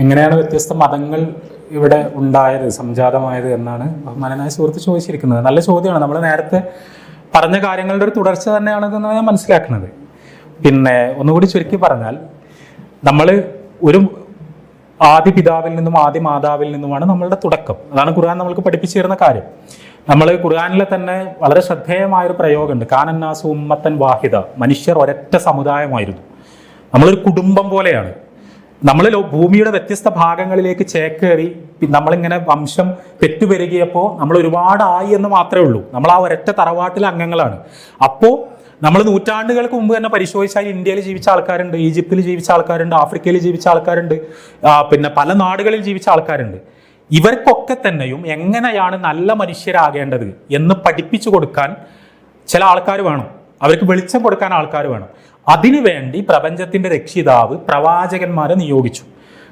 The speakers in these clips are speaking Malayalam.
എങ്ങനെയാണ് വ്യത്യസ്ത മതങ്ങൾ ഇവിടെ ഉണ്ടായത്, സംജാതമായത് എന്നാണ് ബഹുമാനനായ സുഹൃത്ത് ചോദിച്ചിരിക്കുന്നത്. നല്ല ചോദ്യമാണ്. നമ്മൾ നേരത്തെ പറഞ്ഞ കാര്യങ്ങളുടെ ഒരു തുടർച്ച തന്നെയാണെന്നാണ് ഞാൻ മനസ്സിലാക്കുന്നത്. പിന്നെ ഒന്നുകൂടി ചുരുക്കി പറഞ്ഞാൽ, നമ്മൾ ഒരു ആദ്യ പിതാവിൽ നിന്നും ആദ്യ മാതാവിൽ നിന്നുമാണ് നമ്മളുടെ തുടക്കം. അതാണ് ഖുർആൻ നമ്മൾക്ക് പഠിപ്പിച്ചു തരുന്ന കാര്യം. നമ്മൾ ഖുർആനിലെ തന്നെ വളരെ ശ്രദ്ധേയമായൊരു പ്രയോഗമുണ്ട്, കാനന്നാസു ഉമ്മത്തൻ വാഹിദ, മനുഷ്യർ ഒരൊറ്റ സമുദായമായിരുന്നു. നമ്മളൊരു കുടുംബം പോലെയാണ്. നമ്മൾ ഭൂമിയുടെ വ്യത്യസ്ത ഭാഗങ്ങളിലേക്ക് ചേക്കേറി നമ്മളിങ്ങനെ വംശം പെറ്റുപെരുകിയപ്പോൾ നമ്മൾ ഒരുപാടായി എന്ന് മാത്രമേ ഉള്ളൂ. നമ്മൾ ആ ഒരൊറ്റ തറവാട്ടിലെ അംഗങ്ങളാണ്. അപ്പോൾ നമ്മൾ നൂറ്റാണ്ടുകൾക്ക് മുമ്പ് തന്നെ പരിശോധിച്ചാൽ ഇന്ത്യയിൽ ജീവിച്ച ആൾക്കാരുണ്ട്, ഈജിപ്തിൽ ജീവിച്ച ആൾക്കാരുണ്ട്, ആഫ്രിക്കയിൽ ജീവിച്ച ആൾക്കാരുണ്ട്, പിന്നെ പല നാടുകളിൽ ജീവിച്ച ആൾക്കാരുണ്ട്. ഇവർക്കൊക്കെ തന്നെയും എങ്ങനെയാണ് നല്ല മനുഷ്യരാകേണ്ടത് എന്ന് പഠിപ്പിച്ചു കൊടുക്കാൻ ചില ആൾക്കാർ വേണം. അവർക്ക് വെളിച്ചം കൊടുക്കാൻ ആൾക്കാർ വേണം. അതിനുവേണ്ടി പ്രപഞ്ചത്തിന്റെ രക്ഷിതാവ് പ്രവാചകന്മാരെ നിയോഗിച്ചു.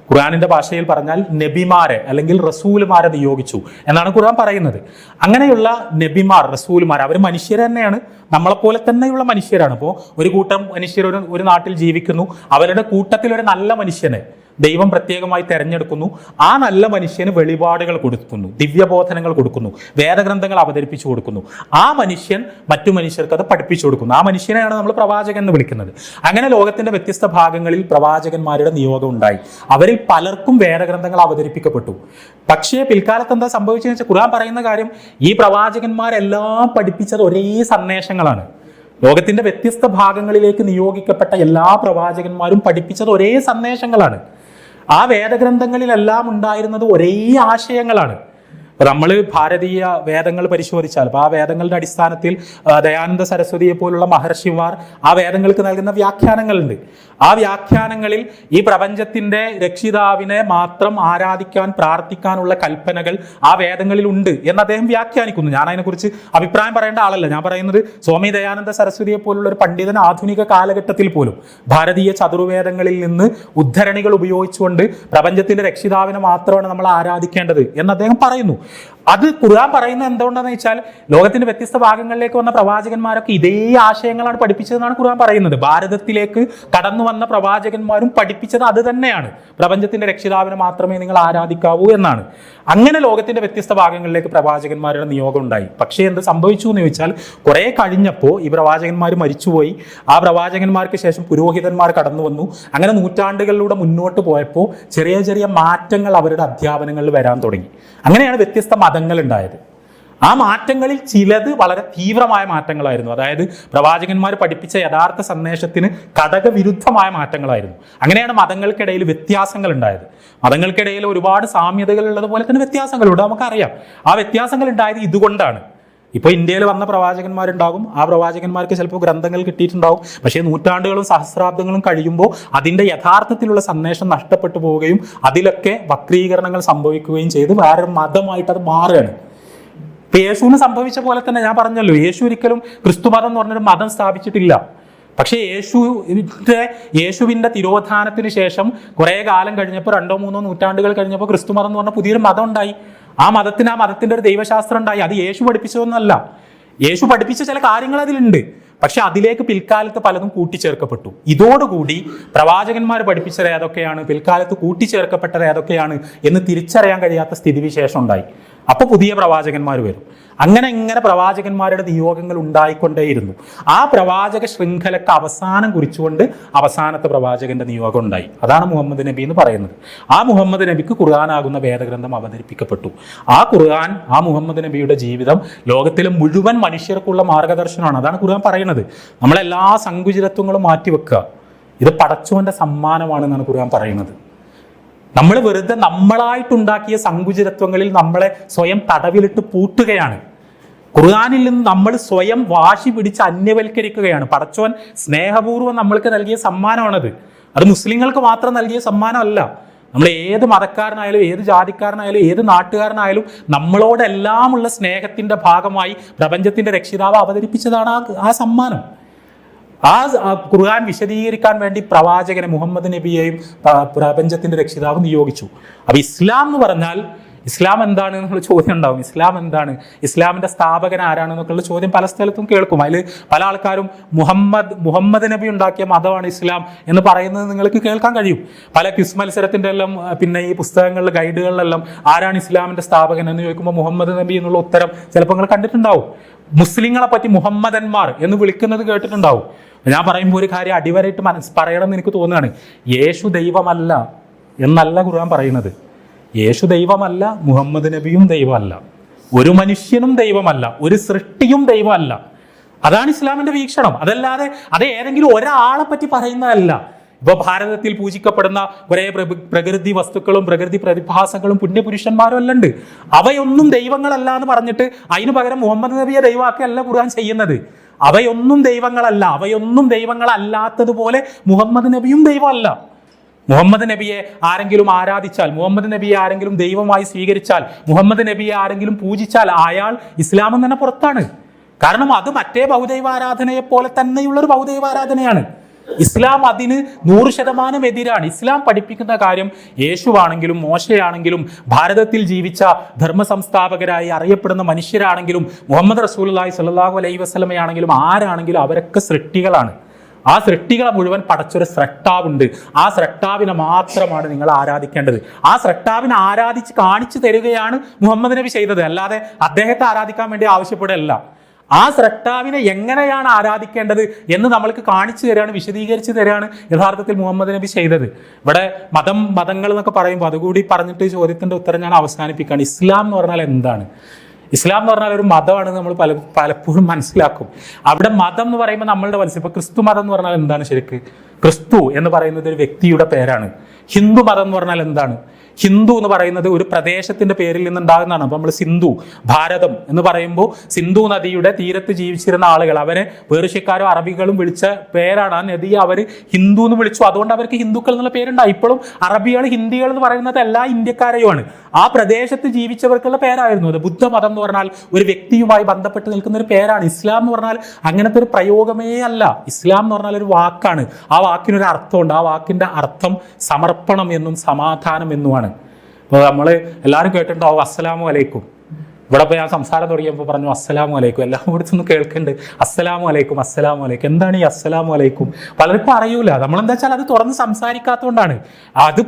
ഖുർആനിന്റെ ഭാഷയിൽ പറഞ്ഞാൽ നബിമാരെ അല്ലെങ്കിൽ റസൂലുമാരെ നിയോഗിച്ചു എന്നാണ് ഖുർആൻ പറയുന്നത്. അങ്ങനെയുള്ള നബിമാർ, റസൂലുമാർ, അവർ മനുഷ്യർ തന്നെയാണ്, നമ്മളെപ്പോലെ തന്നെയുള്ള മനുഷ്യരാണ്. അപ്പോൾ ഒരു കൂട്ടം മനുഷ്യർ ഒരു നാട്ടിൽ ജീവിക്കുന്നു. അവരുടെ കൂട്ടത്തിൽ ഒരു നല്ല മനുഷ്യനെ ദൈവം പ്രത്യേകമായി തെരഞ്ഞെടുക്കുന്നു. ആ നല്ല മനുഷ്യന് വെളിപാടുകൾ കൊടുക്കുന്നു, ദിവ്യബോധനങ്ങൾ കൊടുക്കുന്നു, വേദഗ്രന്ഥങ്ങൾ അവതരിപ്പിച്ചു കൊടുക്കുന്നു. ആ മനുഷ്യൻ മറ്റു മനുഷ്യർക്ക് അത് പഠിപ്പിച്ചു കൊടുക്കുന്നു. ആ മനുഷ്യനെയാണ് നമ്മൾ പ്രവാചകൻ എന്ന് വിളിക്കുന്നത്. അങ്ങനെ ലോകത്തിന്റെ വ്യത്യസ്ത ഭാഗങ്ങളിൽ പ്രവാചകന്മാരുടെ നിയോഗം ഉണ്ടായി. അവരിൽ പലർക്കും വേദഗ്രന്ഥങ്ങൾ അവതരിപ്പിക്കപ്പെട്ടു. പക്ഷേ പിൽക്കാലത്ത് എന്താ സംഭവിച്ചതെന്ന് വെച്ചാൽ, ഖുർആൻ പറയുന്ന കാര്യം, ഈ പ്രവാചകന്മാരെല്ലാം പഠിപ്പിച്ചത് ഒരേ സന്ദേശങ്ങളാണ്. ലോകത്തിന്റെ വ്യത്യസ്ത ഭാഗങ്ങളിലേക്ക് നിയോഗിക്കപ്പെട്ട എല്ലാ പ്രവാചകന്മാരും പഠിപ്പിച്ചത് ഒരേ സന്ദേശങ്ങളാണ്. ആ വേദഗ്രന്ഥങ്ങളിലെല്ലാം ഉണ്ടായിരുന്നത് ഒരേ ആശയങ്ങളാണ്. നമ്മൾ ഭാരതീയ വേദങ്ങൾ പരിശോധിച്ചാൽ, ആ വേദങ്ങളുടെ അടിസ്ഥാനത്തിൽ ദയാനന്ദ സരസ്വതിയെ പോലുള്ള മഹർഷിമാർ ആ വേദങ്ങൾക്ക് നൽകുന്ന വ്യാഖ്യാനങ്ങളുണ്ട്. ആ വ്യാഖ്യാനങ്ങളിൽ ഈ പ്രപഞ്ചത്തിന്റെ രക്ഷിതാവിനെ മാത്രം ആരാധിക്കാൻ, പ്രാർത്ഥിക്കാനുള്ള കൽപ്പനകൾ ആ വേദങ്ങളിൽ ഉണ്ട് എന്ന് അദ്ദേഹം വ്യാഖ്യാനിക്കുന്നു. ഞാൻ അതിനെക്കുറിച്ച് അഭിപ്രായം പറയേണ്ട ആളല്ല. ഞാൻ പറയുന്നത് സ്വാമി ദയാനന്ദ സരസ്വതിയെ പോലുള്ള ഒരു പണ്ഡിതൻ ആധുനിക കാലഘട്ടത്തിൽ പോലും ഭാരതീയ ചതുർവേദങ്ങളിൽ നിന്ന് ഉദ്ധരണികൾ ഉപയോഗിച്ചുകൊണ്ട് പ്രപഞ്ചത്തിന്റെ രക്ഷിതാവിനെ മാത്രമാണ് നമ്മൾ ആരാധിക്കേണ്ടത് എന്ന് അദ്ദേഹം പറയുന്നു. അത് ഖുർആൻ പറയുന്നത് എന്തുകൊണ്ടാന്ന് വെച്ചാൽ, ലോകത്തിന്റെ വ്യത്യസ്ത ഭാഗങ്ങളിലേക്ക് വന്ന പ്രവാചകന്മാരൊക്കെ ഇതേ ആശയങ്ങളാണ് പഠിപ്പിച്ചതെന്നാണ് ഖുർആൻ പറയുന്നത്. ഭാരതത്തിലേക്ക് കടന്നു വന്ന പ്രവാചകന്മാരും പഠിപ്പിച്ചത് അത് തന്നെയാണ്, പ്രപഞ്ചത്തിന്റെ രക്ഷിതാവിനെ മാത്രമേ നിങ്ങൾ ആരാധിക്കാവൂ എന്നാണ്. അങ്ങനെ ലോകത്തിന്റെ വ്യത്യസ്ത ഭാഗങ്ങളിലേക്ക് പ്രവാചകന്മാരുടെ നിയോഗം ഉണ്ടായി. പക്ഷേ എന്ത് സംഭവിച്ചു എന്ന് ചോദിച്ചാൽ, കുറെ കഴിഞ്ഞപ്പോൾ ഈ പ്രവാചകന്മാർ മരിച്ചുപോയി. ആ പ്രവാചകന്മാർക്ക് ശേഷം പുരോഹിതന്മാർ കടന്നു വന്നു. അങ്ങനെ നൂറ്റാണ്ടുകളിലൂടെ മുന്നോട്ട് പോയപ്പോൾ ചെറിയ ചെറിയ മാറ്റങ്ങൾ അവരുടെ അധ്യാപനങ്ങളിൽ വരാൻ തുടങ്ങി. അങ്ങനെയാണ് വ്യത്യസ്ത മതങ്ങൾ ഉണ്ടായത്. ആ മാറ്റങ്ങളിൽ ചിലത് വളരെ തീവ്രമായ മാറ്റങ്ങളായിരുന്നു. അതായത് പ്രവാചകന്മാർ പഠിപ്പിച്ച യഥാർത്ഥ സന്ദേശത്തിന് ഘടകവിരുദ്ധമായ മാറ്റങ്ങളായിരുന്നു. അങ്ങനെയാണ് മതങ്ങൾക്കിടയിൽ വ്യത്യാസങ്ങൾ ഉണ്ടായത്. മതങ്ങൾക്കിടയിൽ ഒരുപാട് സാമ്യതകൾ ഉള്ളതുപോലെ തന്നെ വ്യത്യാസങ്ങളുണ്ട്, നമുക്കറിയാം. ആ വ്യത്യാസങ്ങൾ ഉണ്ടായത് ഇതുകൊണ്ടാണ്. ഇപ്പോൾ ഇന്ത്യയിൽ വന്ന പ്രവാചകന്മാരുണ്ടാകും, ആ പ്രവാചകന്മാർക്ക് ചിലപ്പോൾ ഗ്രന്ഥങ്ങൾ കിട്ടിയിട്ടുണ്ടാകും. പക്ഷേ നൂറ്റാണ്ടുകളും സഹസ്രാബ്ദങ്ങളും കഴിയുമ്പോൾ അതിൻ്റെ യഥാർത്ഥത്തിലുള്ള സന്ദേശം നഷ്ടപ്പെട്ടു പോവുകയും അതിലൊക്കെ വക്രീകരണങ്ങൾ സംഭവിക്കുകയും ചെയ്ത് വേറൊരു മതമായിട്ട് അത് മാറുകയാണ്. ഇപ്പം യേശുവിന് സംഭവിച്ച പോലെ തന്നെ ഞാൻ പറഞ്ഞല്ലോ, യേശു ഒരിക്കലും ക്രിസ്തുമതം എന്ന് പറഞ്ഞൊരു മതം സ്ഥാപിച്ചിട്ടില്ല. പക്ഷേ യേശുവിൻ്റെ തിരോധാനത്തിന് ശേഷം കുറേ കാലം കഴിഞ്ഞപ്പോൾ, 2-3 നൂറ്റാണ്ടുകൾ കഴിഞ്ഞപ്പോൾ ക്രിസ്തുമതം എന്ന് പറഞ്ഞ പുതിയൊരു മതം ഉണ്ടായി. ആ മതത്തിന്റെ ഒരു ദൈവശാസ്ത്രം ഉണ്ടായി. അത് യേശു പഠിപ്പിച്ചതൊന്നല്ല. യേശു പഠിപ്പിച്ച ചില കാര്യങ്ങൾ അതിലുണ്ട്, പക്ഷെ അതിലേക്ക് പിൽക്കാലത്ത് പലതും കൂട്ടിച്ചേർക്കപ്പെട്ടു. ഇതോടുകൂടി പ്രവാചകന്മാർ പഠിപ്പിച്ചത് ഏതൊക്കെയാണ്, പിൽക്കാലത്ത് കൂട്ടിച്ചേർക്കപ്പെട്ടത് ഏതൊക്കെയാണ് എന്ന് തിരിച്ചറിയാൻ കഴിയാത്ത സ്ഥിതിവിശേഷം ഉണ്ടായി. അപ്പോൾ പുതിയ പ്രവാചകന്മാർ വരും. അങ്ങനെ പ്രവാചകന്മാരുടെ നിയോഗങ്ങൾ ഉണ്ടായിക്കൊണ്ടേയിരുന്നു. ആ പ്രവാചക ശൃംഖലക്ക് അവസാനം കുറിച്ചുകൊണ്ട് അവസാനത്തെ പ്രവാചകന്റെ നിയോഗം ഉണ്ടായി. അതാണ് മുഹമ്മദ് നബി എന്ന് പറയുന്നത്. ആ മുഹമ്മദ് നബിക്ക് ഖുർആനാകുന്ന വേദഗ്രന്ഥം അവതരിപ്പിക്കപ്പെട്ടു. ആ ഖുർആൻ, ആ മുഹമ്മദ് നബിയുടെ ജീവിതം ലോകത്തിലെ മുഴുവൻ മനുഷ്യർക്കുള്ള മാർഗദർശനമാണ്. അതാണ് ഖുർആൻ പറയുന്നത്. നമ്മളെല്ലാ സങ്കുചിതത്വങ്ങളും മാറ്റിവെക്കുക, ഇത് പടച്ചോന്റെ സമ്മാനമാണെന്നാണ് ഖുർആൻ പറയുന്നത്. നമ്മൾ വെറുതെ നമ്മളായിട്ടുണ്ടാക്കിയ സങ്കുചിതത്വങ്ങളിൽ നമ്മളെ സ്വയം തടവിലിട്ട് പൂട്ടുകയാണ്. ഖുർആനിൽ നിന്ന് നമ്മൾ സ്വയം വാശി പിടിച്ച് അന്യവൽക്കരിക്കുകയാണ്. പടച്ചോൻ സ്നേഹപൂർവ്വം നമ്മൾക്ക് നൽകിയ സമ്മാനമാണത്. അത് മുസ്ലിങ്ങൾക്ക് മാത്രം നൽകിയ സമ്മാനമല്ല. നമ്മൾ ഏത് മതക്കാരനായാലും, ഏത് ജാതിക്കാരനായാലും, ഏത് നാട്ടുകാരനായാലും നമ്മളോടെല്ലാമുള്ള സ്നേഹത്തിന്റെ ഭാഗമായി പ്രപഞ്ചത്തിന്റെ രക്ഷിതാവ് അവതരിപ്പിച്ചതാണ് ആ സമ്മാനം. ആ ഖുർആൻ വിശദീകരിക്കാൻ വേണ്ടി പ്രവാചകനെ മുഹമ്മദ് നബിയെയും പ്രപഞ്ചത്തിന്റെ രക്ഷിതാവ് നിയോഗിച്ചു. അപ്പൊ ഇസ്ലാം എന്ന് പറഞ്ഞാൽ ഇസ്ലാം എന്താണ് എന്നുള്ള ചോദ്യം ഉണ്ടാവും. ഇസ്ലാം എന്താണ്, ഇസ്ലാമിന്റെ സ്ഥാപകൻ ആരാണെന്നൊക്കെയുള്ള ചോദ്യം പല സ്ഥലത്തും കേൾക്കും. അതിൽ പല ആൾക്കാരും മുഹമ്മദ് നബി ഉണ്ടാക്കിയ മതമാണ് ഇസ്ലാം എന്ന് പറയുന്നത് നിങ്ങൾക്ക് കേൾക്കാൻ കഴിയും. പല ക്വിസ് മത്സരത്തിന്റെ എല്ലാം പിന്നെ ഈ പുസ്തകങ്ങളിലെ ഗൈഡുകളിലെല്ലാം ആരാണ് ഇസ്ലാമിന്റെ സ്ഥാപകൻ എന്ന് ചോദിക്കുമ്പോൾ മുഹമ്മദ് നബി എന്നുള്ള ഉത്തരം ചിലപ്പോൾ നിങ്ങൾ കണ്ടിട്ടുണ്ടാവും. മുസ്ലിങ്ങളെ പറ്റി മുഹമ്മദന്മാർ എന്ന് വിളിക്കുന്നത് കേട്ടിട്ടുണ്ടാവും. ഞാൻ പറയുമ്പോൾ ഒരു കാര്യം അടിവരായിട്ട് പറയണം എന്ന് എനിക്ക് തോന്നുകയാണ്. യേശു ദൈവമല്ല എന്നല്ല ഖുർആൻ പറയുന്നത്. യേശു ദൈവമല്ല, മുഹമ്മദ് നബിയും ദൈവമല്ല, ഒരു മനുഷ്യനും ദൈവമല്ല, ഒരു സൃഷ്ടിയും ദൈവമല്ല. അതാണ് ഇസ്ലാമിന്റെ വീക്ഷണം. അതല്ലാതെ അത് ഏതെങ്കിലും ഒരാളെ പറ്റി പറയുന്നതല്ല. ഇപ്പൊ ഭാരതത്തിൽ പൂജിക്കപ്പെടുന്ന കുറെ പ്രകൃതി വസ്തുക്കളും പ്രകൃതി പ്രതിഭാസങ്ങളും പുണ്യപുരുഷന്മാരും എല്ലാം ഉണ്ട്. അവയൊന്നും ദൈവങ്ങളല്ല എന്ന് പറഞ്ഞിട്ട് അതിനു പകരം മുഹമ്മദ് നബിയെ ദൈവമാക്കിയല്ല ഖുർആൻ ചെയ്യുന്നത്. അവയൊന്നും ദൈവങ്ങളല്ല, അവയൊന്നും ദൈവങ്ങളല്ലാത്തതുപോലെ മുഹമ്മദ് നബിയും ദൈവമല്ല. മുഹമ്മദ് നബിയെ ആരെങ്കിലും ആരാധിച്ചാൽ, മുഹമ്മദ് നബിയെ ആരെങ്കിലും ദൈവമായി സ്വീകരിച്ചാൽ, മുഹമ്മദ് നബിയെ ആരെങ്കിലും പൂജിച്ചാൽ അയാൾ ഇസ്ലാമിൽ തന്നെ പുറത്താണ്. കാരണം അത് മറ്റേ ബഹുദൈവാരാധനയെ പോലെ തന്നെയുള്ളൊരു ബഹുദൈവാരാധനയാണ്. ഇസ്ലാം അതിന് 100% എതിരാണ്. ഇസ്ലാം പഠിപ്പിക്കുന്ന കാര്യം യേശുവാണെങ്കിലും മോശയാണെങ്കിലും ഭാരതത്തിൽ ജീവിച്ച ധർമ്മസംസ്ഥാപകരായി അറിയപ്പെടുന്ന മനുഷ്യരാണെങ്കിലും മുഹമ്മദ് റസൂലുള്ളാഹി സ്വല്ലല്ലാഹു അലൈഹി വസല്ലമയാണെങ്കിലും ആരാണെങ്കിലും അവരൊക്കെ സൃഷ്ടികളാണ്. ആ സൃഷ്ടികളെ മുഴുവൻ പടച്ചൊരു സ്രഷ്ടാവുണ്ട്. ആ സ്രഷ്ടാവിനെ മാത്രമാണ് നിങ്ങൾ ആരാധിക്കേണ്ടത്. ആ സ്രഷ്ടാവിനെ ആരാധിച്ച് കാണിച്ചു തരികയാണ് മുഹമ്മദ് നബി ചെയ്തത്. അല്ലാതെ അദ്ദേഹത്തെ ആരാധിക്കാൻ വേണ്ടി ആവശ്യപ്പെടുകയല്ല. ആ സ്രഷ്ടാവിനെ എങ്ങനെയാണ് ആരാധിക്കേണ്ടത് എന്ന് നമ്മൾക്ക് കാണിച്ചു തരാണ്, വിശദീകരിച്ച് തരാണ് യഥാർത്ഥത്തിൽ മുഹമ്മദ് നബി ചെയ്തത്. ഇവിടെ മതങ്ങൾ എന്നൊക്കെ പറയുമ്പോൾ അതുകൂടി പറഞ്ഞിട്ട് ചോദ്യത്തിന്റെ ഉത്തരം ഞാൻ അവസാനിപ്പിക്കുകയാണ്. ഇസ്ലാം എന്ന് പറഞ്ഞാൽ എന്താണ്? ഇസ്ലാം എന്ന് പറഞ്ഞാൽ ഒരു മതമാണെന്ന് നമ്മൾ പലപ്പോഴും മനസ്സിലാക്കും. അവിടെ മതം എന്ന് പറയുമ്പോൾ നമ്മളുടെ മനസ്സിൽ ഇപ്പൊ ക്രിസ്തു മതം എന്ന് പറഞ്ഞാൽ എന്താണ്? ശരിക്ക് ക്രിസ്തു എന്ന് പറയുന്നത് ഒരു വ്യക്തിയുടെ പേരാണ്. ഹിന്ദു മതം എന്ന് പറഞ്ഞാൽ എന്താണ്? ഹിന്ദു എന്ന് പറയുന്നത് ഒരു പ്രദേശത്തിന്റെ പേരിൽ നിന്നുണ്ടാകുന്നതാണ്. അപ്പൊ നമ്മൾ സിന്ധു, ഭാരതം എന്ന് പറയുമ്പോൾ സിന്ധു നദിയുടെ തീരത്ത് ജീവിച്ചിരുന്ന ആളുകൾ, അവരെ പേർഷ്യക്കാരും അറബികളും വിളിച്ച പേരാണ്. ആ നദിയെ അവർ ഹിന്ദു എന്ന് വിളിച്ചു. അതുകൊണ്ട് അവർക്ക് ഹിന്ദുക്കൾ എന്നുള്ള പേരുണ്ടായി. ഇപ്പോഴും അറബികൾ, ഹിന്ദികൾ എന്ന് പറയുന്നത് എല്ലാ ഇന്ത്യക്കാരെയുമാണ്. ആ പ്രദേശത്ത് ജീവിച്ചവർക്കുള്ള പേരായിരുന്നു അത്. ബുദ്ധമതം എന്ന് പറഞ്ഞാൽ ഒരു വ്യക്തിയുമായി ബന്ധപ്പെട്ട് നിൽക്കുന്ന ഒരു പേരാണ്. ഇസ്ലാം എന്ന് പറഞ്ഞാൽ അങ്ങനത്തെ ഒരു പ്രയോഗമേ അല്ല. ഇസ്ലാം എന്ന് പറഞ്ഞാൽ ഒരു വാക്കാണ്. ആ വാക്കിനൊരു അർത്ഥമുണ്ട്. ആ വാക്കിന്റെ അർത്ഥം സമർപ്പണം എന്നും സമാധാനം എന്നുമാണ്. അപ്പോൾ നമ്മൾ എല്ലാവരും കേട്ടിട്ടുണ്ടാവും അസ്സലാമു അലൈക്കും. ഇവിടെ ഇപ്പോൾ ഞാൻ സംസാരം തുടങ്ങിയപ്പോൾ പറഞ്ഞു അസ്സലാമു അലൈക്കും. എല്ലാം കൂടി ഒന്ന് കേൾക്കുന്നുണ്ട്. അസ്സലാമു അലൈക്കും, അസ്സലാമു അലൈക്കും. എന്താണ് ഈ അസ്സലാമു അലൈക്കും? പലർക്കും അറിയൂല. നമ്മളെന്താ വെച്ചാൽ അത് തുറന്ന് സംസാരിക്കാത്തതുകൊണ്ടാണ്. അത്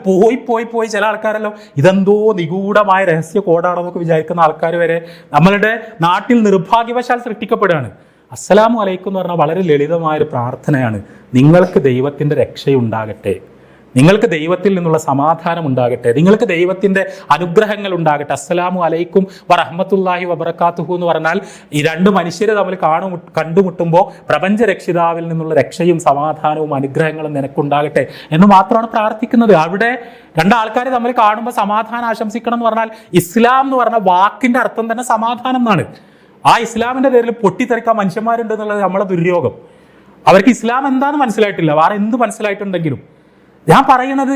പോയി ചില ആൾക്കാരെല്ലാം ഇതെന്തോ നിഗൂഢമായ രഹസ്യ കോഡാണെന്നൊക്കെ വിചാരിക്കുന്ന ആൾക്കാർ വരെ നമ്മളുടെ നാട്ടിൽ നിർഭാഗ്യവശാൽ സൃഷ്ടിക്കപ്പെടുകയാണ്. അസ്സലാമു അലൈക്കും എന്ന് പറഞ്ഞാൽ വളരെ ലളിതമായൊരു പ്രാർത്ഥനയാണ്. നിങ്ങൾക്ക് ദൈവത്തിൻ്റെ രക്ഷയുണ്ടാകട്ടെ, നിങ്ങൾക്ക് ദൈവത്തിൽ നിന്നുള്ള സമാധാനം ഉണ്ടാകട്ടെ, നിങ്ങൾക്ക് ദൈവത്തിൻ്റെ അനുഗ്രഹങ്ങൾ ഉണ്ടാകട്ടെ. അസ്സലാമു അലൈക്കും വറഹ്മത്തുള്ളാഹി വബറകാതുഹു എന്ന് പറഞ്ഞാൽ ഈ രണ്ട് മനുഷ്യരെ തമ്മിൽ കണ്ടുമുട്ടുമ്പോൾ പ്രപഞ്ച രക്ഷിതാവിൽ നിന്നുള്ള രക്ഷയും സമാധാനവും അനുഗ്രഹങ്ങളും നിനക്കുണ്ടാകട്ടെ എന്ന് മാത്രമാണ് പ്രാർത്ഥിക്കുന്നത്. അവിടെ രണ്ടാൾക്കാരെ തമ്മിൽ കാണുമ്പോൾ സമാധാനം ആശംസിക്കണം എന്ന് പറഞ്ഞാൽ ഇസ്ലാം എന്ന് പറഞ്ഞ വാക്കിന്റെ അർത്ഥം തന്നെ സമാധാനം എന്നാണ്. ആ ഇസ്ലാമിന്റെ പേരിൽ പൊട്ടിത്തെറിക്കാൻ മനുഷ്യന്മാരുണ്ട് എന്നുള്ളത് നമ്മളെ ദുര്യോഗം. അവർക്ക് ഇസ്ലാം എന്താണെന്ന് മനസ്സിലായിട്ടില്ല. വേറെ എന്ത് മനസ്സിലായിട്ടുണ്ടെങ്കിലും ഞാൻ പറയുന്നത്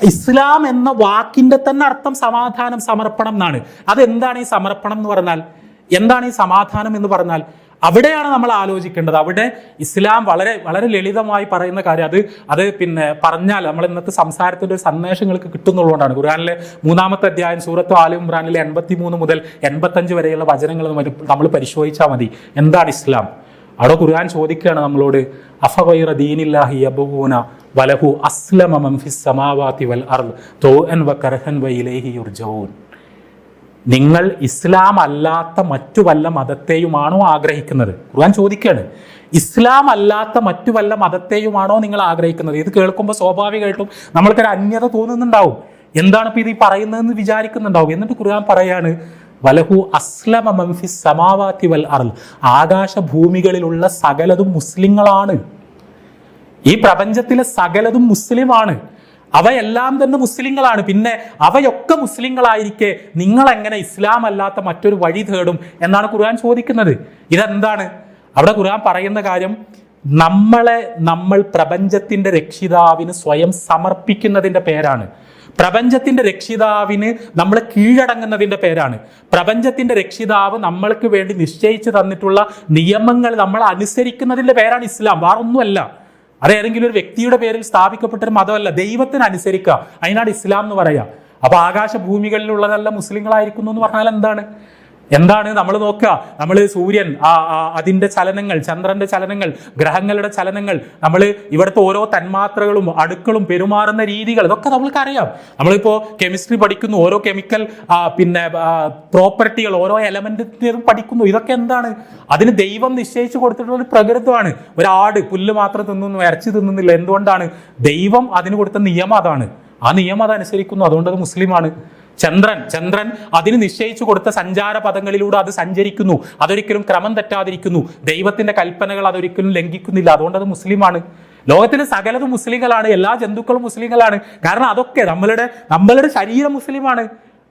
ഇസ്ലാം എന്ന വാക്കിന്റെ തന്നെ അർത്ഥം സമാധാനം, സമർപ്പണം എന്നാണ്. അതെന്താണ് ഈ സമർപ്പണം എന്ന് പറഞ്ഞാൽ? എന്താണ് ഈ സമാധാനം എന്ന് പറഞ്ഞാൽ? അവിടെയാണ് നമ്മൾ ആലോചിക്കേണ്ടത്. അവിടെ ഇസ്ലാം വളരെ വളരെ ലളിതമായി പറയുന്ന കാര്യം അത് പിന്നെ പറഞ്ഞാൽ നമ്മൾ ഇന്നത്തെ സംസാരത്തിന്റെ ഒരു സന്ദേശങ്ങൾക്ക് കിട്ടുന്നുള്ളതുകൊണ്ടാണ്. ഖുർആനിലെ 3-ാമത്തെ അധ്യായം സൂറത്ത് ആൽ ഇംറാനിലെ 83 മുതൽ 85 വരെയുള്ള വചനങ്ങൾ നമ്മൾ പരിശോധിച്ചാൽ മതി. എന്താണ് ഇസ്ലാം? അവിടെ ഖുർആൻ ചോദിക്കുകയാണ് നമ്മളോട്, അഫഗൈറ ദീനില്ലാഹി യബ്ഗൂന വലഹു അസ്ലമ മൻ ഫിസ് സമാവാതി വൽ അർദ് തൗഅൻ വകർഹൻ വഇലൈഹി യുർജഊൻ. നിങ്ങൾ ഇസ്ലാം അല്ലാത്ത മറ്റു വല്ല മതത്തെയുമാണോ ആഗ്രഹിക്കുന്നത്? ഖുർആൻ ചോദിക്കുകയാണ്, ഇസ്ലാം അല്ലാത്ത മറ്റു വല്ല മതത്തെയുമാണോ നിങ്ങൾ ആഗ്രഹിക്കുന്നത്? ഇത് കേൾക്കുമ്പോൾ സ്വാഭാവികമായിട്ടും നമ്മൾക്കൊരു അന്യത തോന്നുന്നുണ്ടാവും. എന്താണ് ഇപ്പൊ ഇത് ഈ പറയുന്നതെന്ന് വിചാരിക്കുന്നുണ്ടാവും. എന്നിട്ട് ഖുർആൻ പറയാണ്, വലഹു അസ്ലമ മൻ ഫിസ് സമാവാതി വൽ അർദ്. ആകാശഭൂമികളിലുള്ള സകലതും മുസ്ലിങ്ങളാണ്. ഈ പ്രപഞ്ചത്തിലെ സകലതും മുസ്ലിമാണ്. അവയെല്ലാം തന്നെ മുസ്ലിങ്ങളാണ്. പിന്നെ അവയൊക്കെ മുസ്ലിങ്ങളായിരിക്കെ നിങ്ങൾ എങ്ങനെ ഇസ്ലാം അല്ലാത്ത മറ്റൊരു വഴി തേടും എന്നാണ് ഖുർആൻ ചോദിക്കുന്നത്. ഇതെന്താണ്? അവിടെ ഖുർആൻ പറയുന്ന കാര്യം, നമ്മൾ പ്രപഞ്ചത്തിന്റെ രക്ഷിതാവിന് സ്വയം സമർപ്പിക്കുന്നതിന്റെ പേരാണ്. പ്രപഞ്ചത്തിന്റെ രക്ഷിതാവിന് നമ്മൾ കീഴടങ്ങുന്നതിന്റെ പേരാണ്. പ്രപഞ്ചത്തിന്റെ രക്ഷിതാവ് നമ്മൾക്ക് വേണ്ടി നിശ്ചയിച്ചു തന്നിട്ടുള്ള നിയമങ്ങൾ നമ്മൾ അനുസരിക്കുന്നതിന്റെ പേരാണ് ഇസ്ലാം. വേറൊന്നുമല്ല. അത് ഏതെങ്കിലും ഒരു വ്യക്തിയുടെ പേരിൽ സ്ഥാപിക്കപ്പെട്ടൊരു മതമല്ല. ദൈവത്തിന് അനുസരിക്കുക, അതിനാണ് ഇസ്ലാം എന്ന് പറയാം. അപ്പൊ ആകാശഭൂമികളിലുള്ളതെല്ലാം മുസ്ലിങ്ങളായിരിക്കുന്നു എന്ന് പറഞ്ഞാൽ എന്താണ് നമ്മൾ നോക്കുക, നമ്മൾ സൂര്യൻ അതിന്റെ ചലനങ്ങൾ, ചന്ദ്രന്റെ ചലനങ്ങൾ, ഗ്രഹങ്ങളുടെ ചലനങ്ങൾ, നമ്മൾ ഇവിടുത്തെ ഓരോ തന്മാത്രകളും അണുക്കളും പെരുമാറുന്ന രീതികൾ, ഇതൊക്കെ നമ്മൾക്കറിയാം. നമ്മളിപ്പോ കെമിസ്ട്രി പഠിക്കുന്നു, ഓരോ കെമിക്കൽ പ്രോപ്പർട്ടികൾ, ഓരോ എലമെന്റിനും പഠിക്കുന്നു. ഇതൊക്കെ അതിന് ദൈവം നിശ്ചയിച്ചു കൊടുത്തിട്ടുള്ള ഒരു പ്രകൃതമാണ്. ഒരാട് പുല്ല് മാത്രം തിന്നുന്നു, ഇറച്ചി തിന്നുന്നില്ല. എന്തുകൊണ്ടാണ്? ദൈവം അതിന് കൊടുത്ത നിയമം അതാണ്. ആ നിയമം അതനുസരിക്കുന്നു, അതുകൊണ്ട് അത് മുസ്ലിമാണ്. ചന്ദ്രൻ അതിന് നിശ്ചയിച്ചു കൊടുത്ത സഞ്ചാര പദങ്ങളിലൂടെ അത് സഞ്ചരിക്കുന്നു, അതൊരിക്കലും ക്രമം തെറ്റാതിരിക്കുന്നു, ദൈവത്തിന്റെ കൽപ്പനകൾ അതൊരിക്കലും ലംഘിക്കുന്നില്ല, അതുകൊണ്ട് അത് മുസ്ലിമാണ്. ലോകത്തിലെ സകലതും മുസ്ലിങ്ങളാണ്, എല്ലാ ജന്തുക്കളും മുസ്ലിങ്ങളാണ്. കാരണം അതൊക്കെ നമ്മളുടെ ശരീരം മുസ്ലിമാണ്.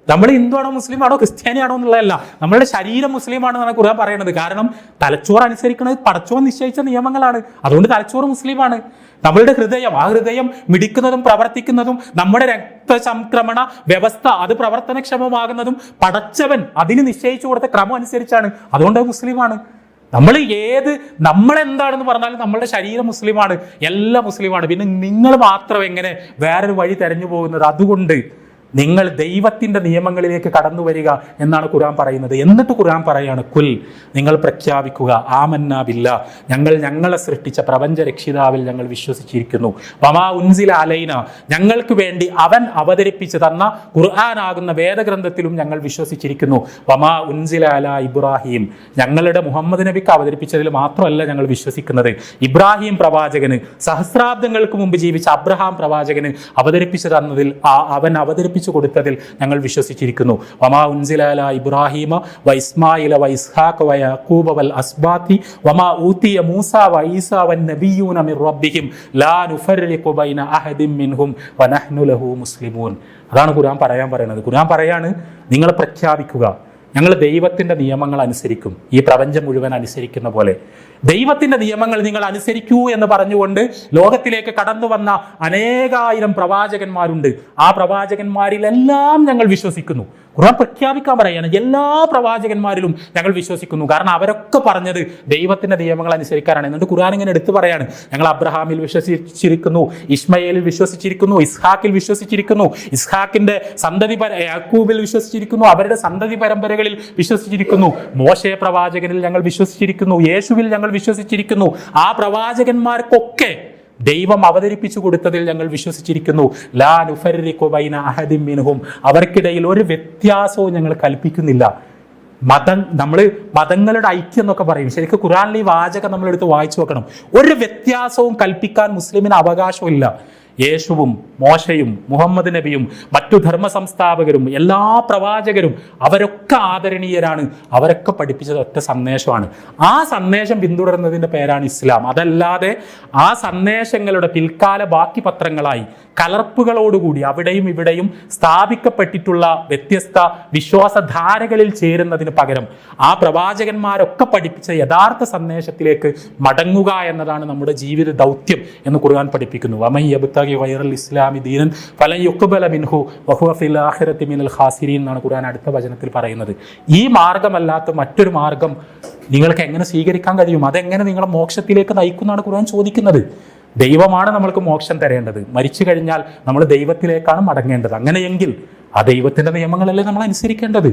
നമ്മൾ ഹിന്ദുവാണോ മുസ്ലിമാണോ ക്രിസ്ത്യാനിയാണോ എന്നുള്ളതല്ല, നമ്മളുടെ ശരീരം മുസ്ലിമാണെന്നാണ് ഖുർആൻ പറയുന്നത്. കാരണം തലച്ചോറ് അനുസരിക്കുന്നത് പടച്ചോൻ നിശ്ചയിച്ച നിയമങ്ങളാണ്, അതുകൊണ്ട് തലച്ചോറ് മുസ്ലിമാണ്. നമ്മളുടെ ഹൃദയം, ആ ഹൃദയം മിടിക്കുന്നതും പ്രവർത്തിക്കുന്നതും നമ്മുടെ രക്തചംക്രമണ വ്യവസ്ഥ അത് പ്രവർത്തനക്ഷമമാകുന്നതും പടച്ചവൻ അതിന് നിശ്ചയിച്ചു കൊടുത്ത ക്രമം അനുസരിച്ചാണ്, അതുകൊണ്ട് മുസ്ലിമാണ്. നമ്മളെന്താണെന്ന് പറഞ്ഞാലും നമ്മളുടെ ശരീരം മുസ്ലിമാണ്, എല്ലാം മുസ്ലിമാണ്. പിന്നെ നിങ്ങൾ മാത്രം എങ്ങനെ വേറൊരു വഴി തെരഞ്ഞു പോകുന്നത്? അതുകൊണ്ട് നിങ്ങൾ ദൈവത്തിന്റെ നിയമങ്ങളിലേക്ക് കടന്നു വരിക എന്നാണ് ഖുർആൻ പറയുന്നത്. എന്നിട്ട് ഖുർആൻ പറയാണ്, കുൽ, നിങ്ങൾ പ്രഖ്യാപിക്കുക, ആമന്നാ ബില്ലാ, ഞങ്ങളെ സൃഷ്ടിച്ച പ്രപഞ്ച രക്ഷിതാവിൽ ഞങ്ങൾ വിശ്വസിച്ചിരിക്കുന്നു. വമാ ഉൻസില അലൈന, ഞങ്ങൾക്ക് വേണ്ടി അവൻ അവതരിപ്പിച്ചു തന്ന ഖുർആനാകുന്ന വേദഗ്രന്ഥത്തിലും ഞങ്ങൾ വിശ്വസിച്ചിരിക്കുന്നു. വമാ ഉൻസില അലാ ഇബ്രാഹിം, ഞങ്ങളുടെ മുഹമ്മദ് നബിക്ക് അവതരിപ്പിച്ചതിൽ മാത്രമല്ല ഞങ്ങൾ വിശ്വസിക്കുന്നത്, ഇബ്രാഹിം പ്രവാചകന്, സഹസ്രാബ്ദങ്ങൾക്ക് മുമ്പ് ജീവിച്ച അബ്രഹാം പ്രവാചകന് അവതരിപ്പിച്ചു തന്നതിൽ, അവൻ അവതരിപ്പിച്ചു കൊടുത്തതിൽ ഞങ്ങൾ വിശ്വസിച്ചിരിക്കുന്നു. വമാ ഉൻസില അലാ ഇബ്രാഹിമ വ ഇസ്മായില വ ഇസ്ഹാഖ വ യാഖൂബ വൽ അസ്ബാതി വമാ ഊതിയ മൂസ വ ഈസ വൻ നബിയ്യൂന മിർ റബ്ബിഹിം ലാ നുഫർരിഖു ബൈന അഹദിൻ മിൻഹും വ നഹ്നു ലഹു മുസ്ലിമൂൻ. അതാണ് ഖുർആൻ പറയുന്നത്. ഖുർആൻ പറയാണ്, നിങ്ങൾ പ്രഖ്യാപിക്കുക, ഞങ്ങൾ ദൈവത്തിന്റെ നിയമങ്ങൾ അനുസരിക്കും, ഈ പ്രപഞ്ചം മുഴുവൻ അനുസരിക്കുന്ന പോലെ ദൈവത്തിന്റെ നിയമങ്ങൾ നിങ്ങൾ അനുസരിക്കൂ എന്ന് പറഞ്ഞുകൊണ്ട് ലോകത്തിലേക്ക് കടന്നു വന്ന അനേകായിരം പ്രവാചകന്മാരുണ്ട്. ആ പ്രവാചകന്മാരിലെല്ലാം ഞങ്ങൾ വിശ്വസിക്കുന്നു. ഖുർആൻ പ്രഖ്യാപിക്കാൻ പറയാണ്, എല്ലാ പ്രവാചകന്മാരിലും ഞങ്ങൾ വിശ്വസിക്കുന്നു. കാരണം അവരൊക്കെ പറഞ്ഞത് ദൈവത്തിന്റെ നിയമങ്ങൾ അനുസരിക്കാനാണ്. എന്നിട്ട് ഖുർആൻ ഇങ്ങനെ എടുത്തു പറയാണ്, ഞങ്ങൾ അബ്രഹാമിൽ വിശ്വസിച്ചിരിക്കുന്നു, ഇസ്മയേലിൽ വിശ്വസിച്ചിരിക്കുന്നു, ഇസ്ഹാക്കിൽ വിശ്വസിച്ചിരിക്കുന്നു, ഇസ്ഹാക്കിന്റെ യാക്കൂബിൽ വിശ്വസിച്ചിരിക്കുന്നു, അവരുടെ സന്തതി പരമ്പരകളിൽ വിശ്വസിച്ചിരിക്കുന്നു, മോശെ പ്രവാചകനിൽ ഞങ്ങൾ വിശ്വസിച്ചിരിക്കുന്നു, യേശുവിൽ ഞങ്ങൾ വിശ്വസിച്ചിരിക്കുന്നു. ആ പ്രവാചകന്മാർക്കൊക്കെ ദൈവം അവതരിപ്പിച്ചു കൊടുത്തതിൽ ഞങ്ങൾ വിശ്വസിച്ചിരിക്കുന്നു. ലാ നുഫർരിഖു ബൈന അഹദിൻ മിൻഹും, അവർക്കിടയിൽ ഒരു വ്യത്യാസവും ഞങ്ങൾ കൽപ്പിക്കുന്നില്ല. മതങ്ങളുടെ ഐക്യം എന്നൊക്കെ പറയും. ശരിക്കും ഖുർആനിലെ ഈ വാചകം നമ്മളെടുത്ത് വായിച്ചു നോക്കണം. ഒരു വ്യത്യാസവും കൽപ്പിക്കാൻ മുസ്ലിമിന് അവകാശമില്ല. യേശുവും മോശയും മുഹമ്മദ് നബിയും മറ്റു ധർമ്മ സംസ്ഥാപകരും എല്ലാ പ്രവാചകരും അവരൊക്കെ ആദരണീയരാണ്. അവരൊക്കെ പഠിപ്പിച്ചത് ഒറ്റ സന്ദേശമാണ്. ആ സന്ദേശം പിന്തുടരുന്നതിൻ്റെ പേരാണ് ഇസ്ലാം. അതല്ലാതെ ആ സന്ദേശങ്ങളുടെ പിൽക്കാല ബാക്കി പത്രങ്ങളായി കലർപ്പുകളോടുകൂടി അവിടെയും ഇവിടെയും സ്ഥാപിക്കപ്പെട്ടിട്ടുള്ള വ്യത്യസ്ത വിശ്വാസധാരകളിൽ ചേരുന്നതിന് പകരം ആ പ്രവാചകന്മാരൊക്കെ പഠിപ്പിച്ച യഥാർത്ഥ സന്ദേശത്തിലേക്ക് മടങ്ങുക എന്നതാണ് നമ്മുടെ ജീവിത ദൗത്യം എന്ന് ഖുർആൻ പഠിപ്പിക്കുന്നു. ഇസ്ലാമി ദീനൻ ഫലൻ യുഖ്ബല മിൻഹു വഹുവ ഫിൽ ആഖിറതി മിനൽ ഖാസിരീൻ എന്നാണ് ഖുർആൻ അടുത്ത വചനത്തിൽ പറയുന്നത്. ഈ മാർഗമല്ലാത്ത മറ്റൊരു മാർഗം നിങ്ങൾക്ക് എങ്ങനെ സ്വീകരിക്കാൻ കഴിയും? അതെങ്ങനെ നിങ്ങളെ മോക്ഷത്തിലേക്ക് നയിക്കുന്നതാണ് ഖുർആൻ ചോദിക്കുന്നത്. ദൈവമാണ് നമ്മൾക്ക് മോക്ഷം തരേണ്ടത്. മരിച്ചു കഴിഞ്ഞാൽ നമ്മൾ ദൈവത്തിലേക്കാണ് മടങ്ങേണ്ടത്. അങ്ങനെയെങ്കിൽ ആ ദൈവത്തിന്റെ നിയമങ്ങളല്ലേ നമ്മൾ അനുസരിക്കേണ്ടത്.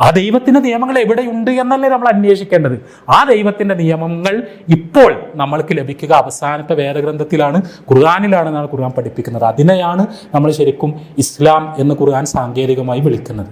ആ ദൈവത്തിന്റെ നിയമങ്ങൾ എവിടെയുണ്ട് എന്നല്ലേ നമ്മൾ അന്വേഷിക്കേണ്ടത്. ആ ദൈവത്തിന്റെ നിയമങ്ങൾ ഇപ്പോൾ നമ്മൾക്ക് ലഭിക്കുക അവസാനത്തെ വേദഗ്രന്ഥത്തിലാണ്, ഖുർആനിലാണെന്നാണ് ഖുർആൻ പഠിപ്പിക്കുന്നത്. അതിനെയാണ് നമ്മൾ ശരിക്കും ഇസ്ലാം എന്ന് ഖുർആൻ സാങ്കേതികമായി വിളിക്കുന്നത്.